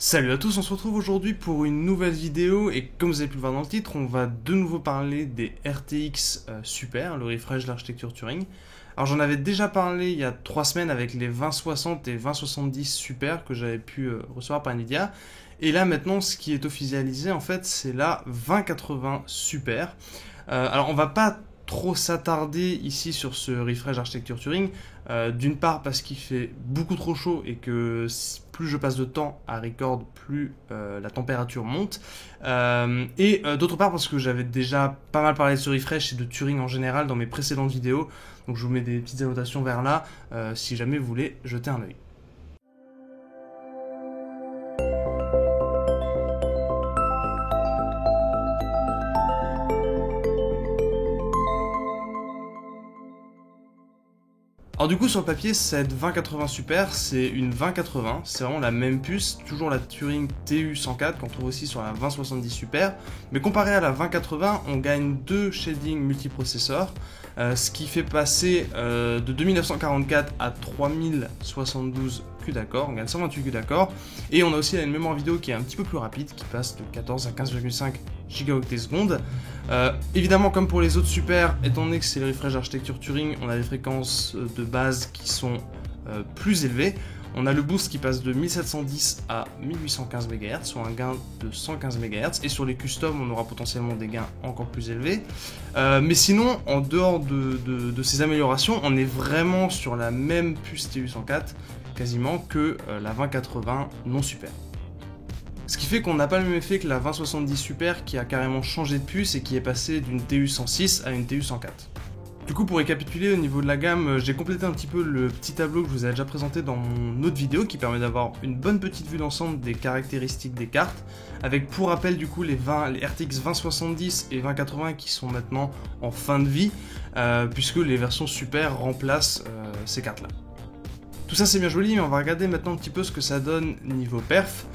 Salut à tous, on se retrouve aujourd'hui pour une nouvelle vidéo et comme vous avez pu le voir dans le titre, on va de nouveau parler des RTX Super, le refresh de l'architecture Turing. Alors j'en avais déjà parlé il y a 3 semaines avec les 2060 et 2070 Super que j'avais pu recevoir par Nvidia. Et là maintenant ce qui est officialisé en fait c'est la 2080 Super. Alors on va pas trop s'attarder ici sur ce refresh d'architecture Turing, d'une part parce qu'il fait beaucoup trop chaud et que plus je passe de temps à record, plus la température monte, et d'autre part parce que j'avais déjà pas mal parlé de ce refresh et de Turing en général dans mes précédentes vidéos, donc je vous mets des petites annotations vers là si jamais vous voulez jeter un œil. Alors du coup sur le papier cette 2080 Super c'est une 2080, c'est vraiment la même puce, toujours la Turing TU104 qu'on trouve aussi sur la 2070 Super, mais comparé à la 2080 on gagne 2 shadings multiprocesseurs, ce qui fait passer de 2944 à 3072 Q d'accord, on gagne 128 Q d'accord, et on a aussi une mémoire vidéo qui est un petit peu plus rapide, qui passe de 14 à 15,5 gigaoctets secondes. Évidemment comme pour les autres super, étant donné que c'est le refresh d'architecture Turing, on a des fréquences de base qui sont plus élevées. On a le boost qui passe de 1710 à 1815 MHz, soit un gain de 115 MHz, et sur les customs on aura potentiellement des gains encore plus élevés. Mais sinon, en dehors de ces améliorations, on est vraiment sur la même puce TU104 quasiment que la 2080 non super. Ce qui fait qu'on n'a pas le même effet que la 2070 Super qui a carrément changé de puce et qui est passée d'une TU106 à une TU104. Du coup, pour récapituler au niveau de la gamme, j'ai complété un petit peu le petit tableau que je vous ai déjà présenté dans mon autre vidéo qui permet d'avoir une bonne petite vue d'ensemble des caractéristiques des cartes, avec pour rappel du coup les RTX 2070 et 2080 qui sont maintenant en fin de vie, puisque les versions Super remplacent ces cartes-là. Tout ça c'est bien joli, mais on va regarder maintenant un petit peu ce que ça donne niveau perf.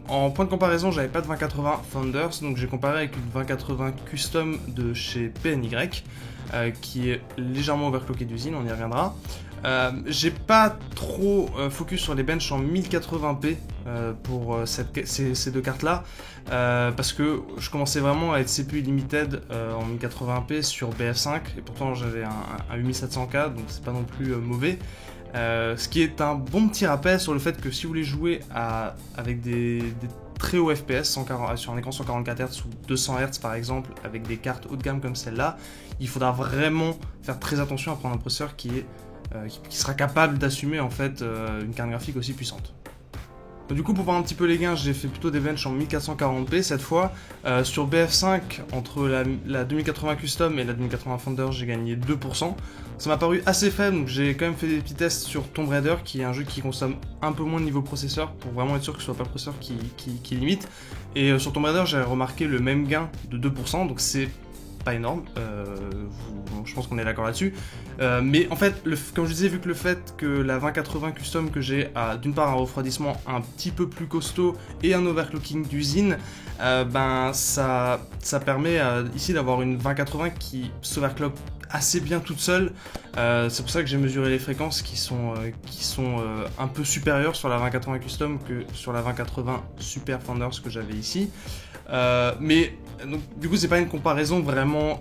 En point de comparaison, j'avais pas de 2080 Founders, donc j'ai comparé avec une 2080 Custom de chez PNY, qui est légèrement overclocké d'usine, on y reviendra. J'ai pas trop focus sur les benches en 1080p pour ces deux cartes là, parce que je commençais vraiment à être CPU limited en 1080p sur BF5, et pourtant j'avais un 8700K, donc c'est pas non plus mauvais. Ce qui est un bon petit rappel sur le fait que si vous voulez jouer avec des très hauts FPS sur un écran 144 Hz ou 200 Hz par exemple, avec des cartes haut de gamme comme celle-là, il faudra vraiment faire très attention à prendre un processeur qui sera capable d'assumer en fait une carte graphique aussi puissante. Du coup, pour voir un petit peu les gains, j'ai fait plutôt des benches en 1440p cette fois. Sur BF5, entre la 2080 Custom et la 2080 Founder, j'ai gagné 2%. Ça m'a paru assez faible, donc j'ai quand même fait des petits tests sur Tomb Raider, qui est un jeu qui consomme un peu moins de niveau processeur, pour vraiment être sûr que ce soit pas le processeur qui limite. Et sur Tomb Raider, j'ai remarqué le même gain de 2%, donc c'est pas énorme, je pense qu'on est d'accord là-dessus. Mais en fait, comme je disais, vu que le fait que la 2080 Custom que j'ai a d'une part un refroidissement un petit peu plus costaud et un overclocking d'usine, ça permet ici d'avoir une 2080 qui s'overclock assez bien toute seule. C'est pour ça que j'ai mesuré les fréquences qui sont un peu supérieures sur la 2080 Custom que sur la 2080 Super Founders que j'avais ici. Mais donc, du coup c'est pas une comparaison vraiment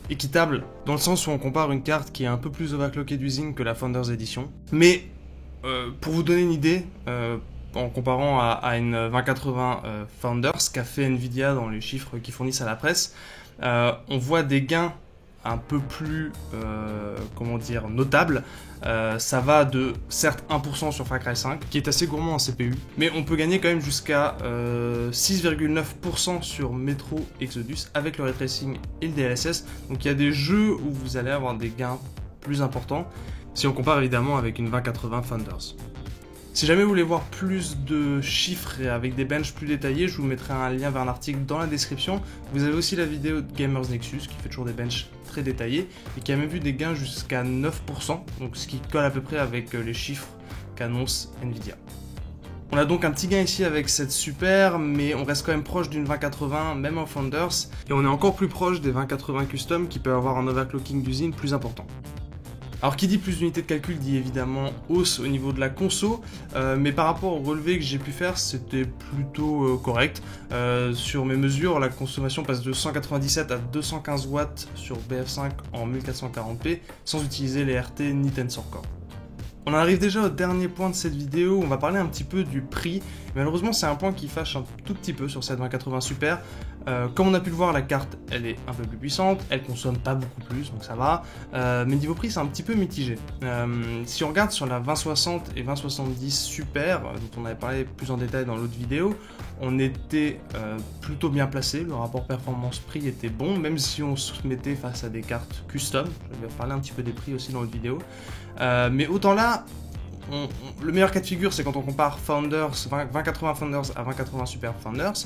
équitable dans le sens où on compare une carte qui est un peu plus overclockée d'usine que la Founders Edition. Mais pour vous donner une idée, en comparant à une 2080 Founders qu'a fait Nvidia dans les chiffres qu'ils fournissent à la presse, on voit des gains un peu plus, notable. Ça va de, certes, 1% sur Far Cry 5, qui est assez gourmand en CPU, mais on peut gagner quand même jusqu'à 6,9% sur Metro Exodus avec le ray tracing et le DLSS. Donc il y a des jeux où vous allez avoir des gains plus importants, si on compare évidemment avec une 2080 Founders. Si jamais vous voulez voir plus de chiffres et avec des benches plus détaillés, je vous mettrai un lien vers un article dans la description. Vous avez aussi la vidéo de Gamers Nexus qui fait toujours des benches très détaillés et qui a même vu des gains jusqu'à 9%, donc ce qui colle à peu près avec les chiffres qu'annonce Nvidia. On a donc un petit gain ici avec cette Super, mais on reste quand même proche d'une 2080, même en Founders, et on est encore plus proche des 2080 Custom qui peuvent avoir un overclocking d'usine plus important. Alors qui dit plus d'unités de calcul dit évidemment hausse au niveau de la conso, mais par rapport au relevé que j'ai pu faire, c'était plutôt correct. Sur mes mesures, la consommation passe de 197 à 215 watts sur BF5 en 1440p, sans utiliser les RT ni Tensor Core. On arrive déjà au dernier point de cette vidéo, on va parler un petit peu du prix. Malheureusement, c'est un point qui fâche un tout petit peu sur cette 2080 Super. Comme on a pu le voir, la carte, elle est un peu plus puissante, elle consomme pas beaucoup plus, donc ça va. Mais niveau prix, c'est un petit peu mitigé. Si on regarde sur la 2060 et 2070 Super, dont on avait parlé plus en détail dans l'autre vidéo, on était plutôt bien placé, le rapport performance-prix était bon, même si on se mettait face à des cartes custom. Je vais parler un petit peu des prix aussi dans l'autre vidéo. Mais autant là, le meilleur cas de figure, c'est quand on compare Founders, 2080 Founders à 2080 Super Founders.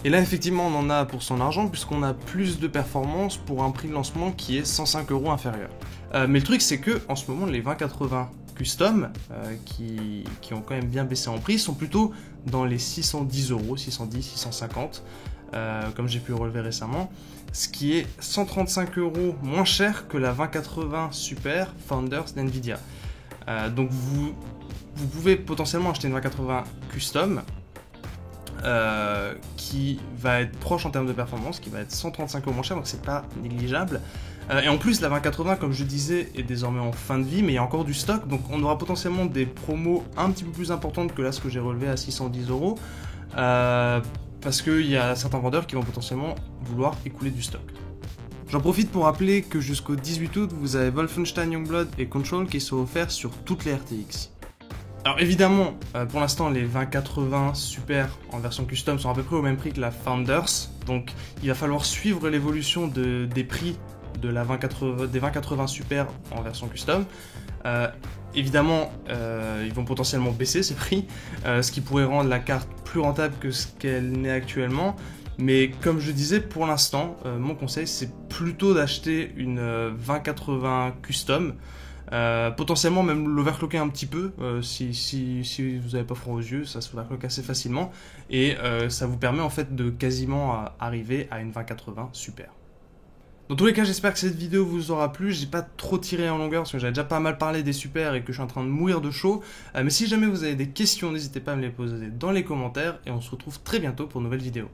Et là, effectivement, on en a pour son argent, puisqu'on a plus de performance pour un prix de lancement qui est 105 € inférieur. Mais le truc, c'est que en ce moment, les 2080 Custom, qui ont quand même bien baissé en prix, sont plutôt dans les 610 €, 610, 650, comme j'ai pu le relever récemment, ce qui est 135 € moins cher que la 2080 Super Founders d'NVIDIA. Donc vous pouvez potentiellement acheter une 2080 Custom qui va être proche en termes de performance, qui va être 135 € moins cher, donc c'est pas négligeable. Et en plus, la 2080, comme je disais, est désormais en fin de vie, mais il y a encore du stock, donc on aura potentiellement des promos un petit peu plus importantes que là ce que j'ai relevé à 610 €, parce qu'il y a certains vendeurs qui vont potentiellement vouloir écouler du stock. J'en profite pour rappeler que jusqu'au 18 août, vous avez Wolfenstein Youngblood et Control qui sont offerts sur toutes les RTX. Alors évidemment, pour l'instant, les 2080 Super en version custom sont à peu près au même prix que la Founders, donc il va falloir suivre l'évolution des prix de la des 2080 Super en version custom. Évidemment, ils vont potentiellement baisser ces prix, ce qui pourrait rendre la carte plus rentable que ce qu'elle n'est actuellement. Mais comme je disais, pour l'instant, mon conseil, c'est plutôt d'acheter une 2080 custom. Potentiellement même l'overclocker un petit peu, si vous n'avez pas froid aux yeux, ça se overclock assez facilement. Et ça vous permet en fait de quasiment arriver à une 2080 Super. Dans tous les cas, j'espère que cette vidéo vous aura plu. J'ai pas trop tiré en longueur parce que j'avais déjà pas mal parlé des super et que je suis en train de mourir de chaud. Mais si jamais vous avez des questions, n'hésitez pas à me les poser dans les commentaires et on se retrouve très bientôt pour une nouvelle vidéo.